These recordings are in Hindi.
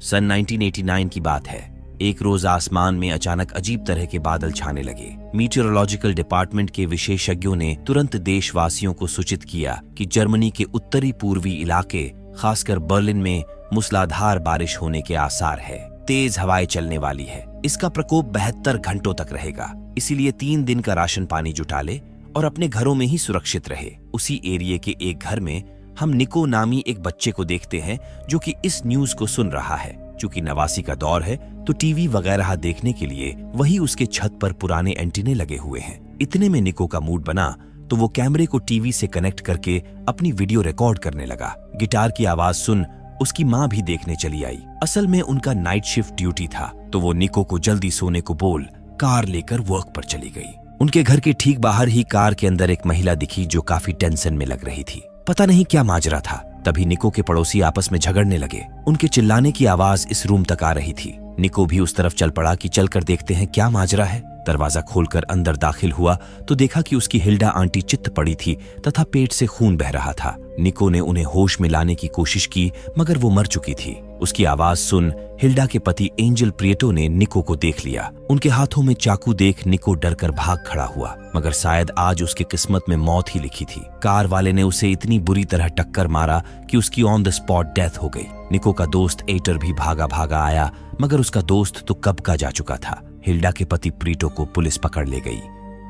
सन 1989 की बात है। एक रोज आसमान में अचानक अजीब तरह के बादल छाने लगे। मीटियोरोलॉजिकल डिपार्टमेंट के विशेषज्ञों ने तुरंत देशवासियों को सूचित किया कि जर्मनी के उत्तरी पूर्वी इलाके, खासकर बर्लिन में मूसलाधार बारिश होने के आसार है। तेज हवाएं चलने वाली है। इसका प्रकोप 72 घंटों तक रहेगा। इसीलिए 3 दिन का राशन पानी जुटा ले और अपने घरों में ही सुरक्षित रहे। उसी एरिया के एक घर में हम निको नामी एक बच्चे को देखते हैं जो कि इस न्यूज को सुन रहा है। चूंकि नवासी का दौर है तो टीवी वगैरह देखने के लिए वही उसके छत पर पुराने एंटीने लगे हुए हैं। इतने में निको का मूड बना तो वो कैमरे को टीवी से कनेक्ट करके अपनी वीडियो रिकॉर्ड करने लगा। गिटार की आवाज सुन उसकी माँ भी देखने चली आई। असल में उनका नाइट शिफ्ट ड्यूटी था तो वो निको को जल्दी सोने को बोल कार लेकर वर्क पर चली गई। उनके घर के ठीक बाहर ही कार के अंदर एक महिला दिखी जो काफी टेंशन में लग रही थी। पता नहीं क्या माजरा था। तभी निको के पड़ोसी आपस में झगड़ने लगे। उनके चिल्लाने की आवाज इस रूम तक आ रही थी। निको भी उस तरफ चल पड़ा कि चलकर देखते हैं क्या माजरा है। दरवाजा खोलकर अंदर दाखिल हुआ तो देखा कि उसकी हिल्डा आंटी चित्त पड़ी थी तथा पेट से खून बह रहा था। निको ने उन्हें होश में लाने की कोशिश की मगर वो मर चुकी थी। उसकी आवाज सुन हिल्डा के पति एंजल प्रिएटो ने निको को देख लिया। उनके हाथों में चाकू देख निको डरकर भाग खड़ा हुआ मगर शायद आज उसकी किस्मत में मौत ही लिखी थी। कार वाले ने उसे इतनी बुरी तरह टक्कर मारा कि उसकी ऑन द स्पॉट डेथ हो गई। निको का दोस्त एटर भी भागा भागा आया मगर उसका दोस्त तो कब का जा चुका था। हिल्डा के पति प्रीटो को पुलिस पकड़ ले गई।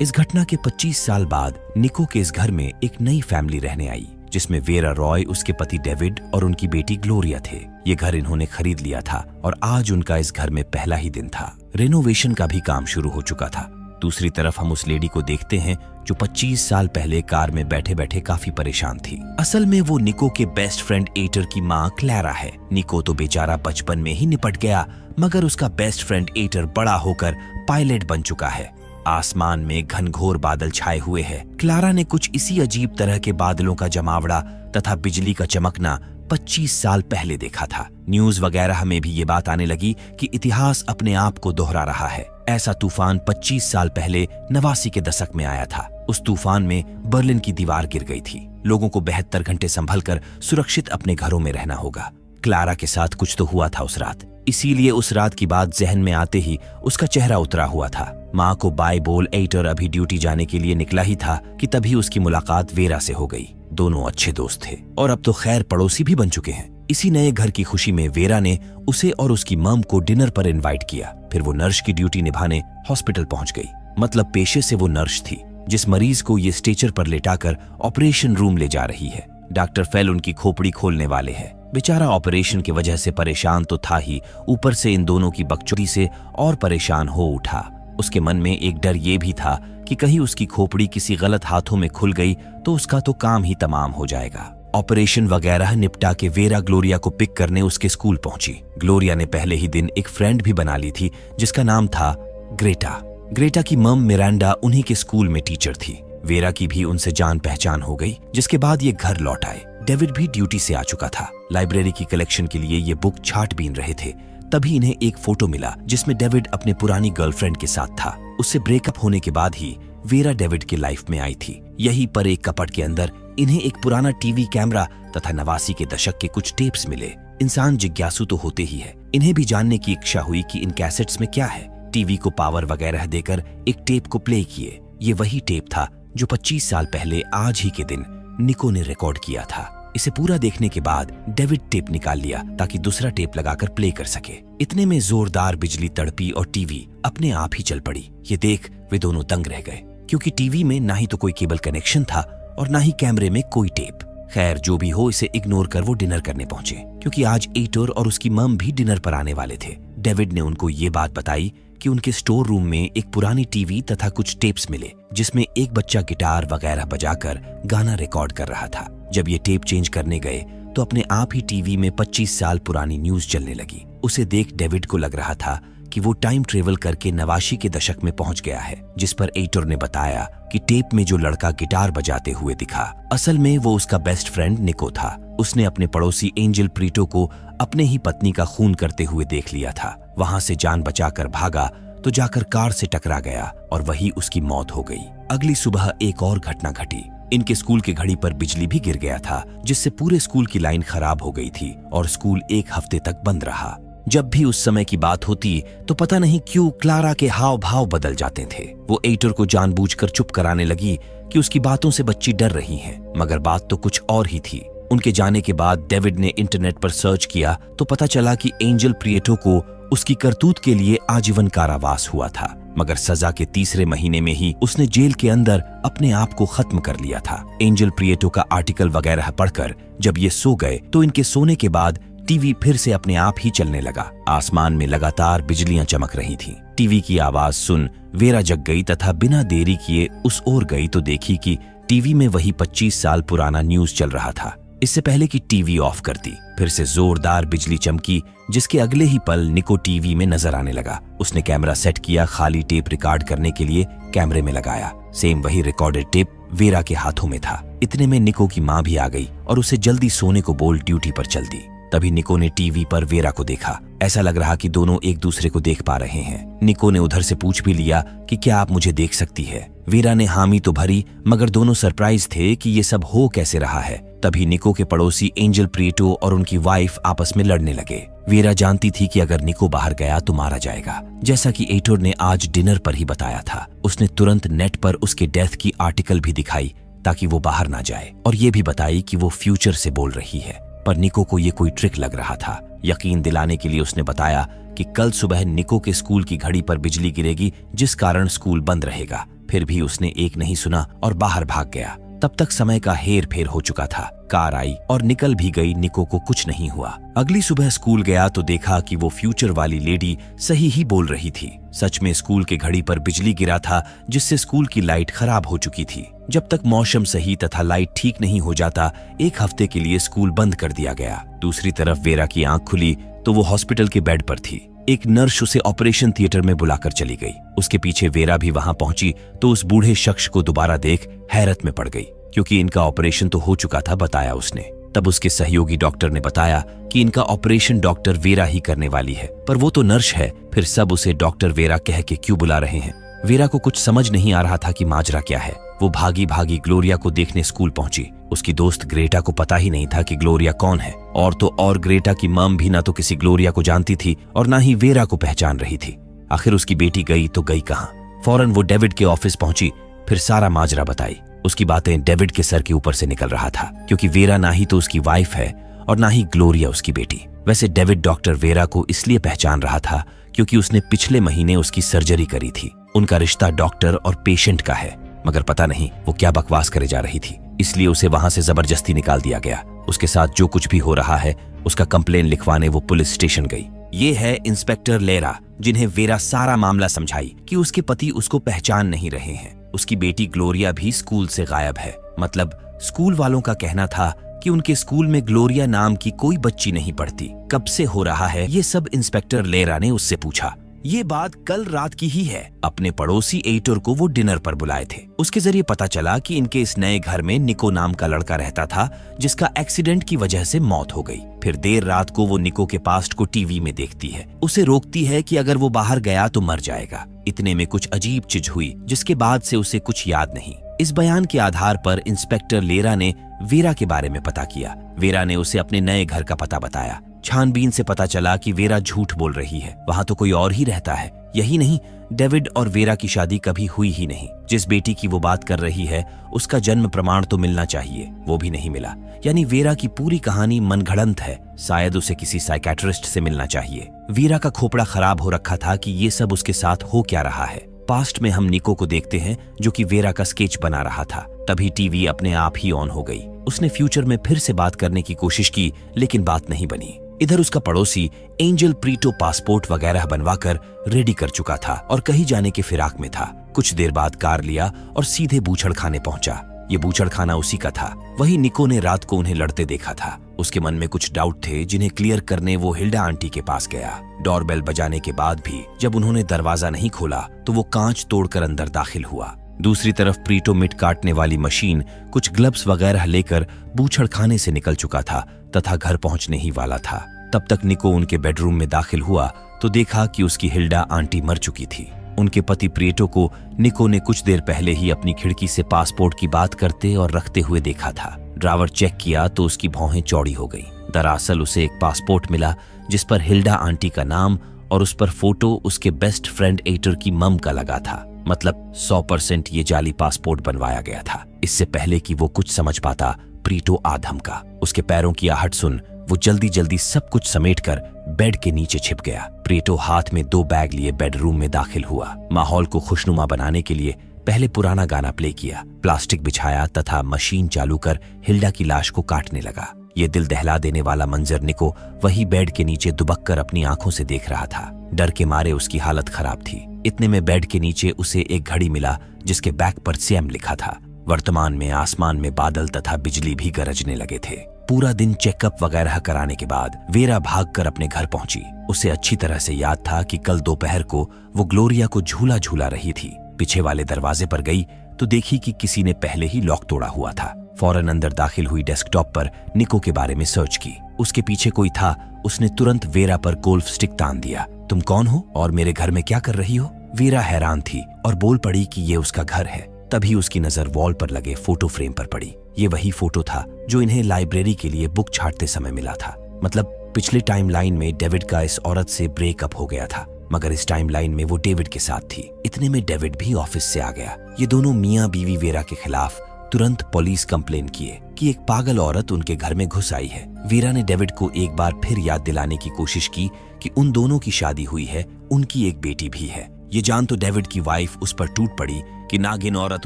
इस घटना के 25 साल बाद निको के इस घर में एक नई फैमिली रहने आई जिसमें वेरा रॉय, उसके पति डेविड और उनकी बेटी ग्लोरिया थे। ये घर इन्होंने खरीद लिया था और आज उनका इस घर में पहला ही दिन था। रेनोवेशन का भी काम शुरू हो चुका था। दूसरी तरफ हम उस लेडी को देखते हैं जो 25 साल पहले कार में बैठे बैठे काफी परेशान थी। असल में वो निको के बेस्ट फ्रेंड एटर की माँ क्लैरा है। निको तो बेचारा बचपन में ही निपट गया मगर उसका बेस्ट फ्रेंड एटर बड़ा होकर पायलट बन चुका है। आसमान में घनघोर बादल छाए हुए हैं। क्लारा ने कुछ इसी अजीब तरह के बादलों का जमावड़ा तथा बिजली का चमकना 25 साल पहले देखा था। न्यूज वगैरह में भी ये बात आने लगी कि इतिहास अपने आप को दोहरा रहा है। ऐसा तूफान 25 साल पहले 89 के दशक में आया था। उस तूफान में बर्लिन की दीवार गिर गई थी। लोगों को 72 घंटे संभलकर सुरक्षित अपने घरों में रहना होगा। क्लारा के साथ कुछ तो हुआ था उस रात, इसीलिए उस रात की बात जहन में आते ही उसका चेहरा उतरा हुआ था। माँ को बाय बोल एटर अभी ड्यूटी जाने के लिए निकला ही था कि तभी उसकी मुलाकात वेरा से हो गई। दोनों अच्छे दोस्त थे और अब तो खैर पड़ोसी भी बन चुके हैं। इसी नए घर की खुशी में वेरा ने उसे और उसकी मम को डिनर पर इनवाइट किया। फिर वो नर्स की ड्यूटी निभाने हॉस्पिटल पहुंच गई। मतलब पेशे से वो नर्स थी जिस मरीज को ये स्ट्रेचर पर लेटाकर ऑपरेशन रूम ले जा रही है। डॉक्टर फेल उनकी खोपड़ी खोलने वाले हैं। बेचारा ऑपरेशन की वजह से परेशान तो था ही, ऊपर से इन दोनों की बकचोदी से और परेशान हो उठा। उसके मन में एक डर ये भी था कि कहीं उसकी खोपड़ी किसी गलत हाथों में खुल गई तो उसका तो काम ही तमाम हो जाएगा। ऑपरेशन वगैरह निपटा के वेरा ग्लोरिया को पिक करने उसके स्कूल पहुंची। ग्लोरिया ने पहले ही दिन एक फ्रेंड भी बना ली थी जिसका नाम था ग्रेटा। ग्रेटा की मम मिरांडा उन्हीं के स्कूल में टीचर थी। वेरा की भी उनसे जान पहचान हो गई जिसके बाद ये घर लौट आए। डेविड भी ड्यूटी से आ चुका था। लाइब्रेरी की कलेक्शन के लिए ये बुक छाट बीन रहे थे। तभी इन्हें एक फोटो मिला जिसमें डेविड अपने पुरानी गर्लफ्रेंड के साथ था। उससे ब्रेकअप होने के बाद ही वेरा डेविड के लाइफ में आई थी। यहीं पर एक कपट के अंदर इन्हें एक पुराना टीवी कैमरा तथा 89 के दशक के कुछ टेप्स मिले। इंसान जिज्ञासु तो होते ही है। इन्हें भी जानने की इच्छा हुई कि इन कैसेट्स में क्या है। टीवी को पावर वगैरह देकर एक टेप को प्ले किए। ये वही टेप था जो 25 साल पहले आज ही के दिन निको ने रिकॉर्ड किया था। इसे पूरा देखने के बाद डेविड टेप निकाल लिया ताकि दूसरा टेप लगाकर प्ले कर सके। इतने में जोरदार बिजली तड़पी और टीवी अपने आप ही चल पड़ी। ये देख वे दोनों दंग रह गए क्योंकि टीवी में ना ही तो कोई केबल कनेक्शन था और ना ही कैमरे में कोई टेप। खैर जो भी हो, इसे इग्नोर कर वो डिनर करने पहुंचे क्योंकि आज एटर और उसकी मम भी डिनर पर आने वाले थे। डेविड ने उनको ये बात बताई कि उनके स्टोर रूम में एक पुरानी टीवी तथा कुछ टेप्स मिले जिसमें एक बच्चा गिटार वगैरह बजाकर गाना रिकॉर्ड कर रहा था। जब ये टेप चेंज करने गए तो अपने आप ही टीवी में 25 साल पुरानी न्यूज चलने लगी। उसे देख डेविड को लग रहा था कि वो टाइम ट्रेवल करके 89 के दशक में पहुंच गया है, जिस पर एटर ने बताया कि टेप में जो लड़का गिटार बजाते हुए दिखा असल में वो उसका बेस्ट फ्रेंड निको था। उसने अपने पड़ोसी एंजल प्रीटो को अपने ही पत्नी का खून करते हुए देख लिया था। वहां से जान बचाकर भागा तो जाकर कार से टकरा गया और वही उसकी मौत हो गई। अगली सुबह एक और घटना घटी। इनके स्कूल की घड़ी पर बिजली भी गिर गया था जिससे पूरे स्कूल की लाइन खराब हो गई थी और स्कूल एक हफ्ते तक बंद रहा। जब भी उस समय की बात होती तो पता नहीं क्यों क्लारा के हाव भाव बदल जाते थे। वो एटर को जानबूझकर चुप कराने लगी कि उसकी बातों से बच्ची डर रही है, मगर बात तो कुछ और ही थी। उनके जाने के बाद डेविड ने इंटरनेट पर सर्च किया तो पता चला कि एंजल प्रिएटो को उसकी करतूत के लिए आजीवन कारावास हुआ था, मगर सजा के तीसरे महीने में ही उसने जेल के अंदर अपने आप को खत्म कर लिया था। एंजल प्रिएटो का आर्टिकल वगैरह पढ़कर जब ये सो गए तो इनके सोने के बाद टीवी फिर से अपने आप ही चलने लगा। आसमान में लगातार बिजलियां चमक रही थीं। टीवी की आवाज सुन वेरा जग गई तथा बिना देरी किए उस ओर गई तो देखी कि टीवी में वही 25 साल पुराना न्यूज चल रहा था। इससे पहले कि टीवी ऑफ कर दी, फिर से जोरदार बिजली चमकी, जिसके अगले ही पल निको टीवी में नजर आने लगा। उसने कैमरा सेट किया, खाली टेप रिकॉर्ड करने के लिए कैमरे में लगाया। सेम वही रिकॉर्डेड टेप वेरा के हाथों में था। इतने में निको की माँ भी आ गई और उसे जल्दी सोने को बोल ड्यूटी पर चल दी। तभी निको ने टीवी पर वेरा को देखा। ऐसा लग रहा कि दोनों एक दूसरे को देख पा रहे हैं। निको ने उधर से पूछ भी लिया कि क्या आप मुझे देख सकती है। वेरा ने हामी तो भरी, मगर दोनों सरप्राइज थे कि ये सब हो कैसे रहा है। तभी निको के पड़ोसी एंजल प्रिएटो और उनकी वाइफ आपस में लड़ने लगे। वेरा जानती थी कि अगर निको बाहर गया तो मारा जाएगा, जैसा कि एटोर ने आज डिनर पर ही बताया था। उसने तुरंत नेट पर उसके डेथ की आर्टिकल भी दिखाई ताकि वो बाहर ना जाए, और ये भी बताई कि वो फ्यूचर से बोल रही है। पर निको को ये कोई ट्रिक लग रहा था। यकीन दिलाने के लिए उसने बताया कि कल सुबह निको के स्कूल की घड़ी पर बिजली गिरेगी, जिस कारण स्कूल बंद रहेगा। फिर भी उसने एक नहीं सुना और बाहर भाग गया। तब तक समय का हेर फेर हो चुका था। कार आई और निकल भी गई। निको को कुछ नहीं हुआ। अगली सुबह स्कूल गया तो देखा कि वो फ्यूचर वाली लेडी सही ही बोल रही थी। सच में स्कूल के घड़ी पर बिजली गिरा था, जिससे स्कूल की लाइट खराब हो चुकी थी। जब तक मौसम सही तथा लाइट ठीक नहीं हो जाता, एक हफ्ते के लिए स्कूल बंद कर दिया गया। दूसरी तरफ वेरा की आंख खुली तो वो हॉस्पिटल के बेड पर थी। एक नर्स उसे ऑपरेशन थिएटर में बुलाकर चली गई। उसके पीछे वेरा भी वहां पहुंची तो उस बूढ़े शख्स को दोबारा देख हैरत में पड़ गई, क्योंकि इनका ऑपरेशन तो हो चुका था, बताया उसने। तब उसके सहयोगी डॉक्टर ने बताया कि इनका ऑपरेशन डॉक्टर वेरा ही करने वाली है। पर वो तो नर्स है, फिर सब उसे डॉक्टर वेरा कह के क्यों बुला रहे हैं। वेरा को कुछ समझ नहीं आ रहा था कि माजरा क्या है। वो भागी भागी ग्लोरिया को देखने स्कूल पहुंची। उसकी दोस्त ग्रेटा को पता ही नहीं था कि ग्लोरिया कौन है, और तो और ग्रेटा की मम भी ना तो किसी ग्लोरिया को जानती थी और ना ही वेरा को पहचान रही थी। आखिर उसकी बेटी गई तो गई कहाँ। फौरन वो डेविड के ऑफिस पहुंची, फिर सारा माजरा बताई। उसकी बातें डेविड के सर के ऊपर से निकल रहा था, क्योंकि वेरा ना ही तो उसकी वाइफ है और ना ही ग्लोरिया उसकी बेटी। वैसे डेविड डॉक्टर वेरा को इसलिए पहचान रहा था क्योंकि उसने पिछले महीने उसकी सर्जरी करी थी। उनका रिश्ता डॉक्टर और पेशेंट का है, मगर पता नहीं वो क्या बकवास करे जा रही थी, इसलिए उसे वहां से जबरदस्ती निकाल दिया गया। उसके साथ जो कुछ भी हो रहा है उसका कंप्लेन लिखवाने वो पुलिस स्टेशन गई। ये है इंस्पेक्टर लेरा, जिन्हें वेरा सारा मामला समझाई कि उसके पति उसको पहचान नहीं रहे हैं। उसकी बेटी ग्लोरिया भी स्कूल से गायब है। मतलब स्कूल वालों का कहना था कि उनके स्कूल में ग्लोरिया नाम की कोई बच्ची नहीं पढ़ती। कब से हो रहा है ये सब इंस्पेक्टर लेरा ने उससे पूछा। ये बात कल रात की ही है। अपने पड़ोसी एटोर को वो डिनर पर बुलाए थे। उसके जरिए पता चला कि इनके इस नए घर में निको नाम का लड़का रहता था, जिसका एक्सीडेंट की वजह से मौत हो गई। फिर देर रात को वो निको के पास्ट को टीवी में देखती है। उसे रोकती है कि अगर वो बाहर गया तो मर जाएगा। इतने में कुछ अजीब चीज हुई, जिसके बाद से उसे कुछ याद नहीं। इस बयान के आधार पर इंस्पेक्टर लेरा ने वेरा के बारे में पता किया। वेरा ने उसे अपने नए घर का पता बताया। छानबीन से पता चला कि वेरा झूठ बोल रही है, वहां तो कोई और ही रहता है। यही नहीं, डेविड और वेरा की शादी कभी हुई ही नहीं। जिस बेटी की वो बात कर रही है उसका जन्म प्रमाण तो मिलना चाहिए, वो भी नहीं मिला। यानी वेरा की पूरी कहानी मनगढ़ंत है। शायद उसे किसी साइकेट्रिस्ट से मिलना चाहिए। वेरा का खोपड़ा खराब हो रखा था कि ये सब उसके साथ हो क्या रहा है। पास्ट में हम निको को देखते हैं जो कि वेरा का स्केच बना रहा था। तभी टीवी अपने आप ही ऑन हो गई। उसने फ्यूचर में फिर से बात करने की कोशिश की, लेकिन बात नहीं बनी। इधर उसका पड़ोसी एंजल प्रिएटो पासपोर्ट वगैरह बनवाकर रेडी कर चुका था और कहीं जाने के फिराक में था। कुछ देर बाद कार लिया और सीधे बूचड़ खाने पहुंचा। ये बूचड़ खाना उसी का था। वही निको ने रात को उन्हें लड़ते देखा था। उसके मन में कुछ डाउट थे, जिन्हें क्लियर करने वो हिल्डा आंटी के पास गया। डोरबेल बजाने के बाद भी जब उन्होंने दरवाजा नहीं खोला तो वो कांच तोड़कर अंदर दाखिल हुआ। दूसरी तरफ प्रिएटो मिट काटने वाली मशीन कुछ ग्लव्स वगैरह लेकर बूचड़ खाने से निकल चुका था तथा घर पहुंचने ही वाला था। तब तक निको उनके बेडरूम में दाखिल हुआ तो देखा कि उसकी हिल्डा आंटी मर चुकी थी। उनके पति प्रिएटो को निको ने कुछ देर पहले ही अपनी खिड़की से पासपोर्ट की बात करते और रखते हुए देखा था। ड्रावर चेक किया तो उसकी भौहें चौड़ी हो गई। दरअसल उसे एक पासपोर्ट मिला जिस पर हिल्डा आंटी का नाम और उस पर फोटो उसके बेस्ट फ्रेंड एटर की मम का लगा था। मतलब 100% ये जाली पासपोर्ट बनवाया गया था। इससे पहले कि वो कुछ समझ पाता, प्रीटो आधम का। उसके पैरों की आहट सुन वो जल्दी जल्दी सब कुछ समेटकर बेड के नीचे छिप गया। प्रीटो हाथ में 2 बैग लिए बेडरूम में दाखिल हुआ। माहौल को खुशनुमा बनाने के लिए पहले पुराना गाना प्ले किया, प्लास्टिक बिछाया तथा मशीन चालू कर हिल्डा की लाश को काटने लगा। ये दिल दहला देने वाला मंजर निको वही बेड के नीचे दुबक कर अपनी आंखों से देख रहा था। डर के मारे उसकी हालत खराब थी। इतने में बेड के नीचे उसे एक घड़ी मिला जिसके बैक पर सैम लिखा था। वर्तमान में आसमान में बादल तथा बिजली भी गरजने लगे थे। पूरा दिन चेकअप वगैरह कराने के बाद वेरा भागकर अपने घर पहुंची। उसे अच्छी तरह से याद था कि कल दोपहर को वो ग्लोरिया को झूला झूला रही थी। पीछे वाले दरवाजे पर गई तो देखी कि किसी ने पहले ही लॉक तोड़ा हुआ था। फौरन अंदर दाखिल हुई, डेस्कटॉप पर निको के बारे में सर्च की। उसके पीछे कोई था। उसने तुरंत वेरा पर गोल्फ स्टिक तान दिया। तुम कौन हो और मेरे घर में क्या कर रही हो? वेरा हैरान थी और बोल पड़ी कि ये उसका घर है। तभी उसकी नजर वॉल पर लगे फोटो फ्रेम पर पड़ी। ये वही फोटो था जो इन्हें लाइब्रेरी के लिए बुक छांटते समय मिला था। मतलब पिछले टाइमलाइन में डेविड का इस औरत से ब्रेकअप हो गया था, मगर इस टाइमलाइन में वो डेविड के साथ थी। इतने में डेविड भी ऑफिस से आ गया। ये दोनों मियां बीवी वेरा के खिलाफ तुरंत पुलिस कंप्लेन किए कि एक पागल औरत उनके घर में घुस आई है। वेरा ने डेविड को एक बार फिर याद दिलाने की कोशिश की कि उन दोनों की शादी हुई है, उनकी एक बेटी भी है। ये जान तो डेविड की वाइफ उस पर टूट पड़ी कि नागिन औरत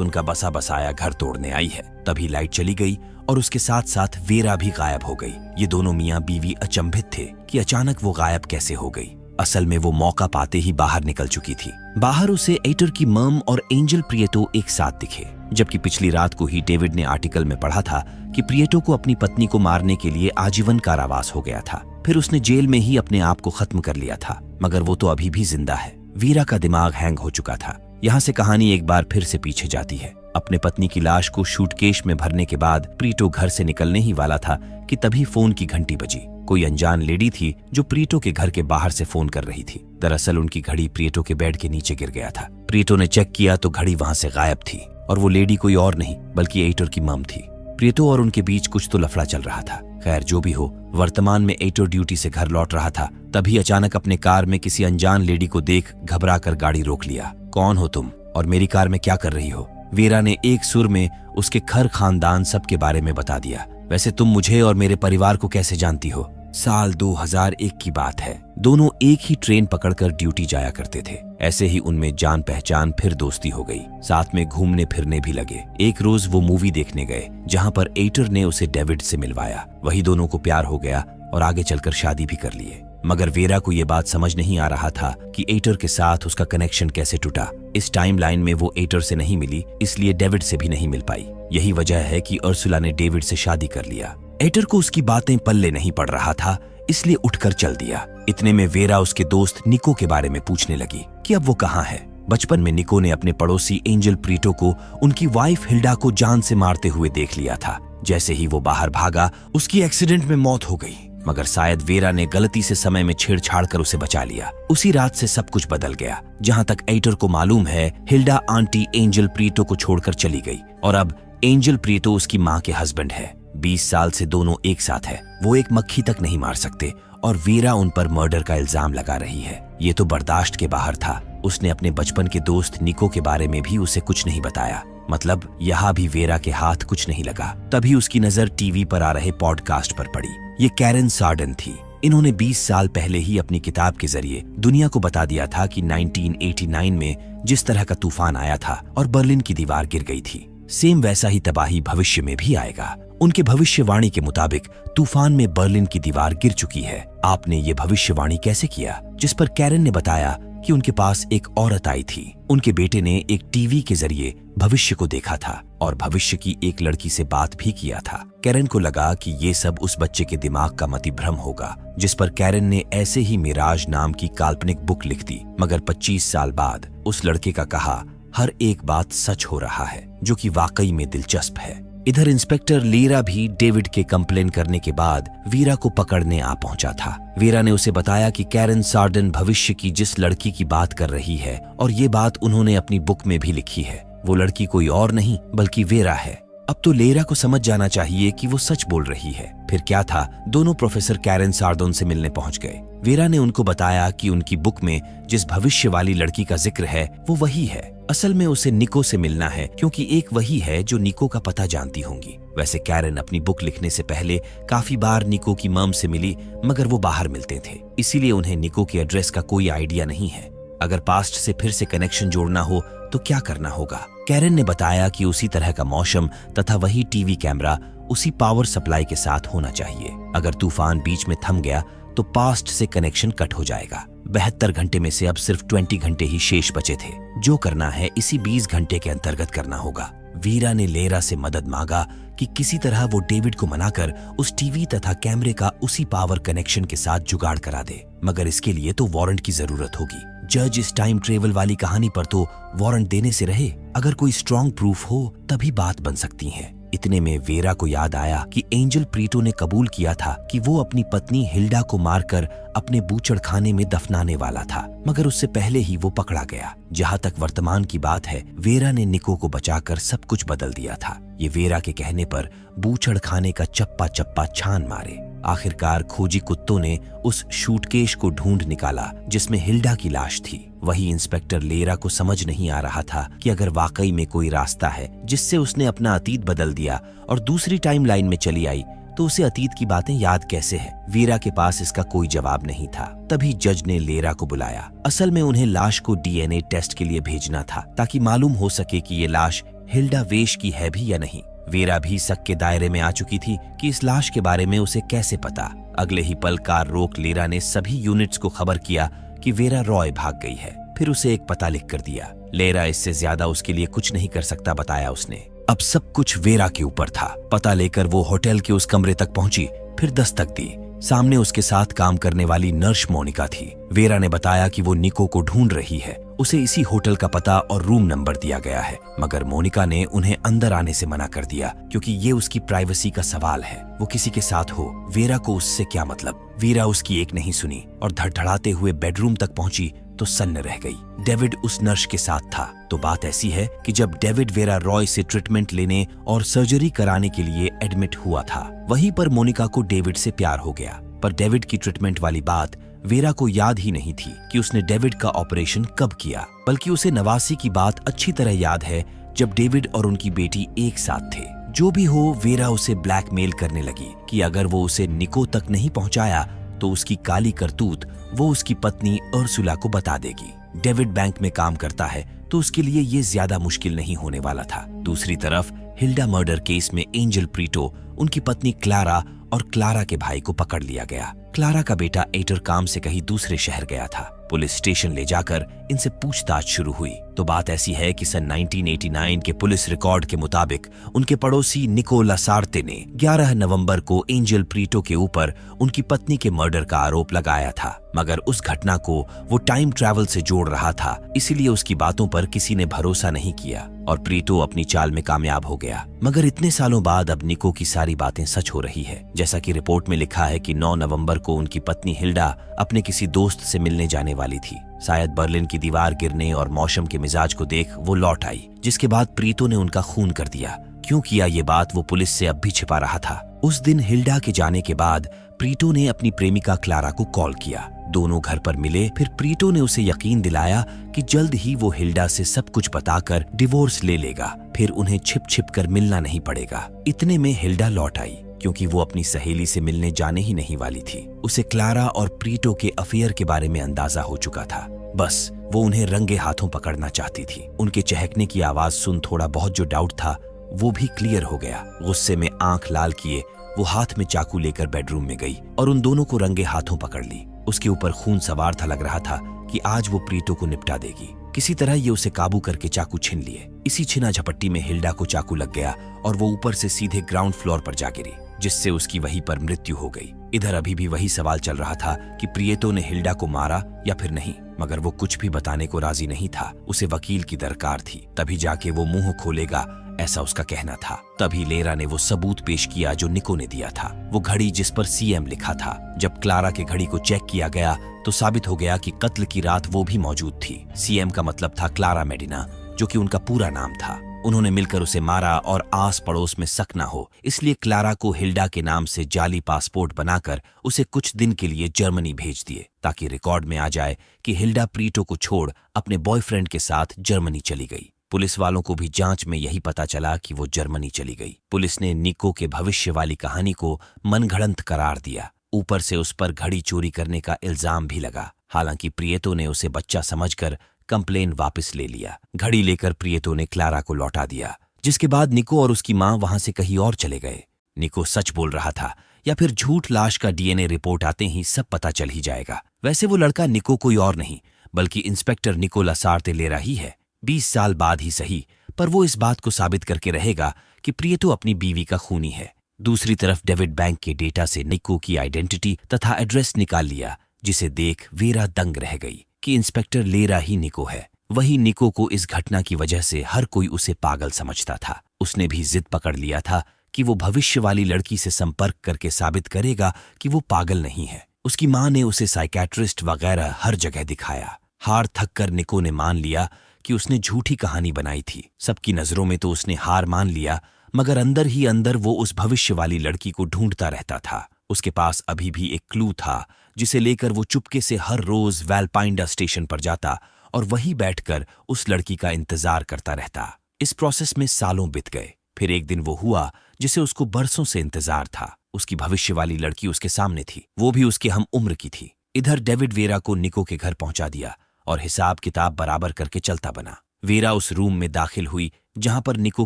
उनका बसा बसाया घर तोड़ने आई है। तभी लाइट चली गई और उसके साथ साथ वेरा भी गायब हो गई। ये दोनों मियां बीवी अचंभित थे कि अचानक वो गायब कैसे हो गई। असल में वो मौका पाते ही बाहर निकल चुकी थी। बाहर उसे एटर की मम और एंजल प्रिएटो एक साथ दिखे, जबकि पिछली रात को ही डेविड ने आर्टिकल में पढ़ा था कि प्रिएटो को अपनी पत्नी को मारने के लिए आजीवन कारावास हो गया था। फिर उसने जेल में ही अपने आप को खत्म कर लिया था, मगर वो तो अभी भी जिंदा है। वीरा का दिमाग हैंग हो चुका था। यहाँ से कहानी एक बार फिर से पीछे जाती है। अपने पत्नी की लाश को शूटकेस में भरने के बाद प्रीटो घर से निकलने ही वाला था कि तभी फोन की घंटी बजी। कोई अनजान लेडी थी जो प्रीटो के घर के बाहर से फोन कर रही थी। दरअसल उनकी घड़ी प्रीटो के बेड के नीचे गिर गया था। प्रीटो ने चेक किया तो घड़ी वहां से गायब थी और वो लेडी कोई और नहीं बल्कि एटर की मम थी। प्रीटो और उनके बीच कुछ तो लफड़ा चल रहा था। खैर जो भी हो, वर्तमान में एटर ड्यूटी से घर लौट रहा था। तभी अचानक अपने कार में किसी अनजान लेडी को देख घबरा कर गाड़ी रोक लिया। कौन हो तुम और मेरी कार में क्या कर रही हो? वीरा ने एक सुर में उसके घर खानदान सबके बारे में बता दिया। वैसे तुम मुझे और मेरे परिवार को कैसे जानती हो? साल 2001 की बात है। दोनों एक ही ट्रेन पकड़कर ड्यूटी जाया करते थे। ऐसे ही उनमें जान पहचान फिर दोस्ती हो गई। साथ में घूमने फिरने भी लगे। एक रोज वो मूवी देखने गए जहां पर एटर ने उसे डेविड से मिलवाया। वही दोनों को प्यार हो गया और आगे चलकर शादी भी कर लिए। मगर वेरा को ये बात समझ नहीं आ रहा था कि एटर के साथ उसका कनेक्शन कैसे टूटा। इस टाइमलाइन में वो एटर से नहीं मिली, इसलिए डेविड से भी नहीं मिल पाई। यही वजह है कि अर्सुला ने डेविड से शादी कर लिया। एटर को उसकी बातें पल्ले नहीं पड़ रहा था, इसलिए उठकर चल दिया। इतने में वेरा उसके दोस्त निको के बारे में पूछने लगी कि अब वो कहाँ है। बचपन में निको ने अपने पड़ोसी एंजल प्रीटो को उनकी वाइफ हिल्डा को जान से मारते हुए देख लिया था। जैसे ही वो बाहर भागा, उसकी एक्सीडेंट में मौत हो गई। मगर शायद वेरा ने गलती से समय में छेड़छाड़ कर उसे बचा लिया। उसी रात से सब कुछ बदल गया। जहां तक एटर को मालूम है, हिल्डा आंटी एंजल प्रीटो को छोड़कर चली गई और अब एंजल प्रीटो उसकी माँ के हस्बैंड है। 20 साल से दोनों एक साथ है। वो एक मक्खी तक नहीं मार सकते और वीरा उन पर मर्डर का इल्जाम लगा रही है। ये तो बर्दाश्त के बाहर था। उसने अपने बचपन के दोस्त निको के बारे में भी उसे कुछ नहीं बताया। मतलब यहाँ भी वेरा के हाथ कुछ नहीं लगा। तभी उसकी नजर टीवी पर आ रहे पॉडकास्ट पर पड़ी। ये कैरन सार्डन थी। इन्होंने 20 साल पहले ही अपनी किताब के जरिए दुनिया को बता दिया था कि 1989 में जिस तरह का तूफान आया था और बर्लिन की दीवार गिर गई थी, सेम वैसा ही तबाही भविष्य में भी आएगा। उनके भविष्यवाणी के मुताबिक तूफान में बर्लिन की दीवार गिर चुकी है। आपने ये भविष्यवाणी कैसे किया? जिस पर कैरन ने बताया कि उनके पास एक औरत आई थी। उनके बेटे ने एक टीवी के जरिए भविष्य को देखा था और भविष्य की एक लड़की से बात भी किया था। कैरन को लगा कि ये सब उस बच्चे के दिमाग का मतिभ्रम होगा। जिस पर कैरन ने ऐसे ही मिराज नाम की काल्पनिक बुक लिख दी। मगर 25 साल बाद उस लड़के का कहा हर एक बात सच हो रहा है, जो कि वाकई में दिलचस्प है। इधर इंस्पेक्टर लीरा भी डेविड के कंप्लेन करने के बाद वीरा को पकड़ने आ पहुंचा था। वीरा ने उसे बताया कि कैरन सार्डन भविष्य की जिस लड़की की बात कर रही है और ये बात उन्होंने अपनी बुक में भी लिखी है, वो लड़की कोई और नहीं बल्कि वेरा है। अब तो लेरा को समझ जाना चाहिए कि वो सच बोल रही है। फिर क्या था, दोनों प्रोफेसर कैरन सार्डोन से मिलने पहुंच गए। वेरा ने उनको बताया कि उनकी बुक में जिस भविष्य वाली लड़की का जिक्र है वो वही है। असल में उसे निको से मिलना है, क्योंकि एक वही है जो निको का पता जानती होंगी। वैसे कैरन अपनी बुक लिखने से पहले काफी बार निको की मॉम से मिली, मगर वो बाहर मिलते थे, इसीलिए उन्हें निको के एड्रेस का कोई आइडिया नहीं है। अगर पास्ट से फिर से कनेक्शन जोड़ना हो तो क्या करना होगा? कैरन ने बताया कि उसी तरह का मौसम तथा वही टीवी कैमरा उसी पावर सप्लाई के साथ होना चाहिए। अगर तूफान बीच में थम गया तो पास्ट से कनेक्शन कट हो जाएगा। 72 घंटे में से अब सिर्फ 20 घंटे ही शेष बचे थे। जो करना है इसी 20 घंटे के अंतर्गत करना होगा। वीरा ने लेरा से मदद मांगा कि किसी तरह वो डेविड को मनाकर उस टीवी तथा कैमरे का उसी पावर कनेक्शन के साथ जुगाड़ करा दे, मगर इसके लिए तो वारंट की जरूरत होगी। जज इस टाइम ट्रेवल वाली कहानी पर तो वारंट देने से रहे, अगर कोई स्ट्रॉन्ग प्रूफ हो तभी बात बन सकती है। इतने में वेरा को याद आया कि एंजल प्रीटो ने कबूल किया था कि वो अपनी पत्नी हिल्डा को मारकर अपने बूचड़खाने में दफनाने वाला था, मगर उससे पहले ही वो पकड़ा गया। जहां तक वर्तमान की बात है, वेरा ने निको को बचाकर सब कुछ बदल दिया था। ये वेरा के कहने पर बूचड़खाने का चप्पा चप्पा छान मारे। आखिरकार खोजी कुत्तों ने उस शूटकेस को ढूंढ निकाला जिसमें हिल्डा की लाश थी। वही इंस्पेक्टर लेरा को समझ नहीं आ रहा था कि अगर वाकई में कोई रास्ता है जिससे उसने अपना अतीत बदल दिया और दूसरी टाइमलाइन में चली आई, तो उसे अतीत की बातें याद कैसे है। वीरा के पास इसका कोई जवाब नहीं था। तभी जज ने लेरा को बुलाया। असल में उन्हें लाश को डीएनए टेस्ट के लिए भेजना था, ताकि मालूम हो सके कि ये लाश हिल्डा वेश की है भी या नहीं। वेरा भी शक के दायरे में आ चुकी थी कि इस लाश के बारे में उसे कैसे पता। अगले ही पल कार रोक लेरा ने सभी यूनिट्स को खबर किया कि वेरा रॉय भाग गई है। फिर उसे एक पता लिख कर दिया। लेरा इससे ज्यादा उसके लिए कुछ नहीं कर सकता, बताया उसने। अब सब कुछ वेरा के ऊपर था। पता लेकर वो होटल के उस कमरे तक पहुंची, फिर दस्तक दी। सामने उसके साथ काम करने वाली नर्स मोनिका थी। वेरा ने बताया कि वो निको को ढूंढ रही है। उसे इसी होटल का पता और रूम नंबर दिया गया है, मगर मोनिका ने उन्हें अंदर आने से मना कर दिया, क्योंकि ये उसकी प्राइवेसी का सवाल है। वो किसी के साथ हो, वेरा को उससे क्या मतलब। वीरा उसकी एक नहीं सुनी और धड़धड़ाते हुए बेडरूम तक पहुंची तो सन्न रह गई। डेविड उस नर्स के साथ था। तो बात ऐसी है कि जब डेविड वेरा रॉय से ट्रीटमेंट लेने और सर्जरी कराने के लिए एडमिट हुआ था, वहीं पर मोनिका को डेविड से प्यार हो गया। पर डेविड की ट्रीटमेंट वाली बात वेरा को याद ही नहीं थी कि उसने डेविड का ऑपरेशन कब किया, बल्कि उसे नवासी की बात अच्छी तरह याद है जब डेविड और उनकी बेटी एक साथ थे। जो भी हो, वेरा उसे ब्लैकमेल करने लगी कि अगर वो उसे निको तक नहीं पहुंचाया तो उसकी काली करतूत वो उसकी पत्नी अर्सुला को बता देगी। डेविड बैंक में काम करता है तो उसके लिए ये ज्यादा मुश्किल नहीं होने वाला था। दूसरी तरफ हिल्डा मर्डर केस में एंजल प्रीटो, उनकी पत्नी क्लारा और क्लारा के भाई को पकड़ लिया गया। क्लारा का बेटा एटर काम से कहीं दूसरे शहर गया था। पुलिस स्टेशन ले जाकर इनसे पूछताछ शुरू हुई। तो बात ऐसी है कि सन 1989 के पुलिस रिकॉर्ड के मुताबिक उनके पड़ोसी निको लासार्ते ने 11 नवंबर को एंजल प्रीटो के ऊपर उनकी पत्नी के मर्डर का आरोप लगाया था, मगर उस घटना को वो टाइम ट्रैवल से जोड़ रहा था, इसीलिए उसकी बातों पर किसी ने भरोसा नहीं किया और प्रीटो अपनी चाल में कामयाब हो गया। मगर इतने सालों बाद अब निको की सारी बातें सच हो रही है। जैसा कि रिपोर्ट में लिखा है कि 9 नवंबर को उनकी पत्नी हिल्डा अपने किसी दोस्त से मिलने जाने वाली थी। शायद बर्लिन की दीवार गिरने और मौसम के मिजाज को देख वो लौट आई, जिसके बाद प्रीटो ने उनका खून कर दिया। क्यों किया ये बात वो पुलिस से अब भी छिपा रहा था। उस दिन हिल्डा के जाने के बाद प्रीटो ने अपनी प्रेमिका क्लारा को कॉल किया। दोनों घर पर मिले। फिर प्रीटो ने उसे यकीन दिलाया कि जल्द ही वो हिल्डा से सब कुछ बताकर डिवोर्स ले लेगा, फिर उन्हें छिप छिप कर मिलना नहीं पड़ेगा। इतने में हिल्डा लौट आई, क्योंकि वो अपनी सहेली से मिलने जाने ही नहीं वाली थी। उसे क्लारा और प्रीटो के अफेयर के बारे में अंदाजा हो चुका था। बस वो उन्हें रंगे हाथों पकड़ना चाहती थी। उनके चहकने की आवाज सुन थोड़ा बहुत जो डाउट था वो भी क्लियर हो गया। गुस्से में आंख लाल किए वो हाथ में चाकू लेकर बेडरूम में गई और उन दोनों को रंगे हाथों पकड़ ली। उसके ऊपर खून सवार था। लग रहा था कि आज वो प्रीटो को निपटा देगी। किसी तरह ये उसे काबू करके चाकू छीन लिए। इसी छिना झपट्टी में हिल्डा को चाकू लग गया और वो ऊपर से सीधे ग्राउंड फ्लोर पर जा गिरी, जिससे उसकी वहीं पर मृत्यु हो गई। इधर अभी भी वही सवाल चल रहा था कि प्रीटो ने हिल्डा को मारा या फिर नहीं, मगर वो कुछ भी बताने को राजी नहीं था। उसे वकील की दरकार थी, तभी जाके वो मुंह खोलेगा, ऐसा उसका कहना था। तभी लेरा ने वो सबूत पेश किया जो निको ने दिया था, वो घड़ी जिस पर सीएम लिखा था। जब क्लारा की घड़ी को चेक किया गया तो साबित हो गया कि कत्ल की रात वो भी मौजूद थी। सीएम का मतलब था क्लारा मेडिना, जो कि उनका पूरा नाम था। उन्होंने मिलकर उसे मारा और आस पड़ोस में शक न हो इसलिए क्लारा को हिल्डा के नाम से जाली पासपोर्ट बनाकर उसे कुछ दिन के लिए जर्मनी भेज दिए ताकि रिकॉर्ड में आ जाए कि हिल्डा प्रीटो को छोड़ अपने बॉयफ्रेंड के साथ जर्मनी चली गई। पुलिस वालों को भी जांच में यही पता चला कि वो जर्मनी चली गई। पुलिस ने निको के भविष्य वाली कहानी को मनगढ़ंत करार दिया। ऊपर से उस पर घड़ी चोरी करने का इल्जाम भी लगा। हालांकि प्रियतो ने उसे बच्चा समझकर कंप्लेन वापस ले लिया। घड़ी लेकर प्रियतो ने क्लारा को लौटा दिया, जिसके बाद निको और उसकी मां वहां से कहीं और चले गए। निको सच बोल रहा था या फिर झूठ, लाश का डीएनए रिपोर्ट आते ही सब पता चल ही जाएगा। वैसे वो लड़का निको कोई और नहीं बल्कि इंस्पेक्टर निको लासार्ते लेरा ही है। 20 साल बाद ही सही, पर वो इस बात को साबित करके रहेगा कि प्रियतो अपनी बीवी का खूनी है। दूसरी तरफ डेविड बैंक के डेटा से निको की आइडेंटिटी तथा एड्रेस निकाल लिया, जिसे देख वेरा दंग रह गई कि इंस्पेक्टर लेरा ही निको है। वही निको को इस घटना की वजह से हर कोई उसे पागल समझता था। उसने भी जिद पकड़ लिया था कि वो भविष्य वाली लड़की से संपर्क करके साबित करेगा कि वो पागल नहीं है। उसकी मां ने उसे साइकेट्रिस्ट वगैरह हर जगह दिखाया। हार थक कर निको ने मान लिया कि उसने झूठी कहानी बनाई थी। सबकी नजरों में तो उसने हार मान लिया, मगर अंदर ही अंदर वो उस भविष्य वाली लड़की को ढूंढता रहता था। उसके पास अभी भी एक क्लू था जिसे लेकर वो चुपके से हर रोज वैलपाइंडा स्टेशन पर जाता और वहीं बैठकर उस लड़की का इंतजार करता रहता। इस प्रोसेस में सालों बीत गए। फिर एक दिन वो हुआ जिसे उसको बरसों से इंतजार था। उसकी भविष्य वाली लड़की उसके सामने थी, वो भी उसके हम उम्र की थी। इधर डेविड वेरा को निको के घर पहुंचा दिया और हिसाब किताब बराबर करके चलता बना। वेरा उस रूम में दाखिल हुई जहां पर निको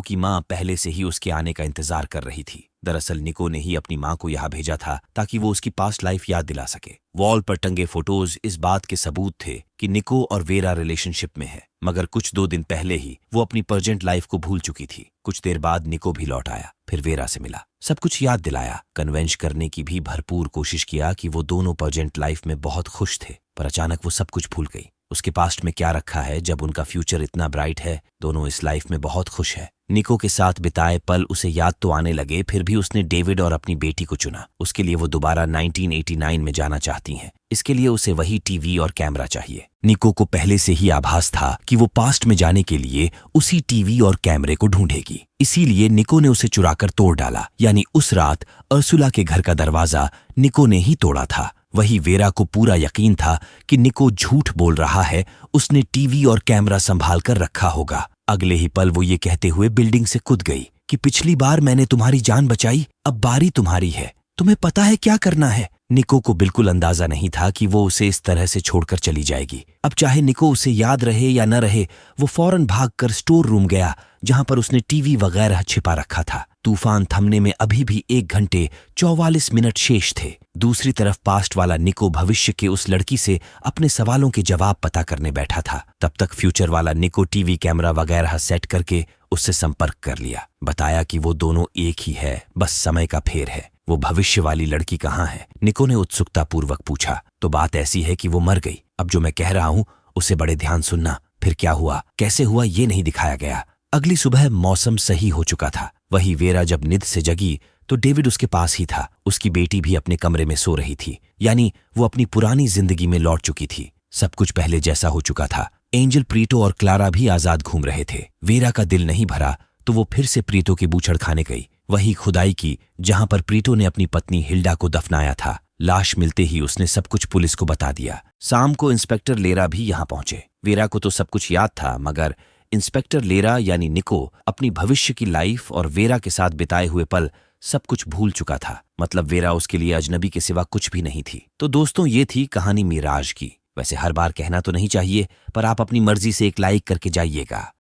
की मां पहले से ही उसके आने का इंतजार कर रही थी। दरअसल निको ने ही अपनी मां को यहां भेजा था ताकि वो उसकी पास्ट लाइफ याद दिला सके। वॉल पर टंगे फोटोज इस बात के सबूत थे कि निको और वेरा रिलेशनशिप में है, मगर कुछ 2 दिन पहले ही वो अपनी प्रेजेंट लाइफ को भूल चुकी थी। कुछ देर बाद निको भी लौट आया, फिर वेरा से मिला, सब कुछ याद दिलाया, कन्वेंस करने की भी भरपूर कोशिश किया कि वो दोनों प्रेजेंट लाइफ में बहुत खुश थे। पर अचानक वो सब कुछ भूल गई। उसके पास्ट में क्या रखा है जब उनका फ्यूचर इतना ब्राइट है। दोनों इस लाइफ में बहुत खुश है। निको के साथ बिताए पल उसे याद तो आने लगे, फिर भी उसने डेविड और अपनी बेटी को चुना। उसके लिए वो दोबारा 1989 में जाना चाहती हैं। इसके लिए उसे वही टीवी और कैमरा चाहिए। निको को पहले से ही आभास था कि वो पास्ट में जाने के लिए उसी टीवी और कैमरे को ढूंढेगी। इसीलिए निको ने उसे चुराकर तोड़ डाला। यानी उस रात अर्सुला के घर का दरवाजा निको ने ही तोड़ा था। वही वेरा को पूरा यकीन था कि निको झूठ बोल रहा है, उसने टीवी और कैमरा संभाल कर रखा होगा। अगले ही पल वो ये कहते हुए बिल्डिंग से कूद गई कि पिछली बार मैंने तुम्हारी जान बचाई, अब बारी तुम्हारी है, तुम्हें पता है क्या करना है। निको को बिल्कुल अंदाजा नहीं था कि वो उसे इस तरह से छोड़कर चली जाएगी। अब चाहे निको उसे याद रहे या न रहे, वो फौरन भागकर स्टोर रूम गया जहां पर उसने टीवी वगैरह छिपा रखा था। तूफान थमने में अभी भी 1 घंटे 44 मिनट शेष थे। दूसरी तरफ पास्ट वाला निको भविष्य के उस लड़की से अपने सवालों के जवाब पता करने बैठा था। तब तक फ्यूचर वाला निको टीवी कैमरा वगैरह सेट करके उससे संपर्क कर लिया। बताया कि वो दोनों एक ही है, बस समय का फेर है। वो भविष्य वाली लड़की कहाँ है? निको ने उत्सुकता पूर्वक पूछा। तो बात ऐसी है कि वो मर गई। अब जो मैं कह रहा हूँ उसे बड़े ध्यान सुनना। फिर क्या हुआ, कैसे हुआ, ये नहीं दिखाया गया। अगली सुबह मौसम सही हो चुका था। वही वेरा जब नींद से जगी तो डेविड उसके पास ही था। उसकी बेटी भी अपने कमरे में सो रही थी। यानी वो अपनी पुरानी जिंदगी में लौट चुकी थी। सब कुछ पहले जैसा हो चुका था। एंजल, प्रीतो और क्लारा भी आजाद घूम रहे थे। वेरा का दिल नहीं भरा तो वो फिर से प्रीतो की बूछड़ खाने गई, वही खुदाई की जहां पर प्रीतो ने अपनी पत्नी हिल्डा को दफनाया था। लाश मिलते ही उसने सब कुछ पुलिस को बता दिया। शाम को इंस्पेक्टर लेरा भी यहां पहुंचे। वेरा को तो सब कुछ याद था, मगर इंस्पेक्टर लेरा यानी निको अपनी भविष्य की लाइफ और वेरा के साथ बिताए हुए पल सब कुछ भूल चुका था। मतलब वेरा उसके लिए अजनबी के सिवा कुछ भी नहीं थी। तो दोस्तों, ये थी कहानी मिराज की। वैसे हर बार कहना तो नहीं चाहिए, पर आप अपनी मर्जी से एक लाइक करके जाइएगा।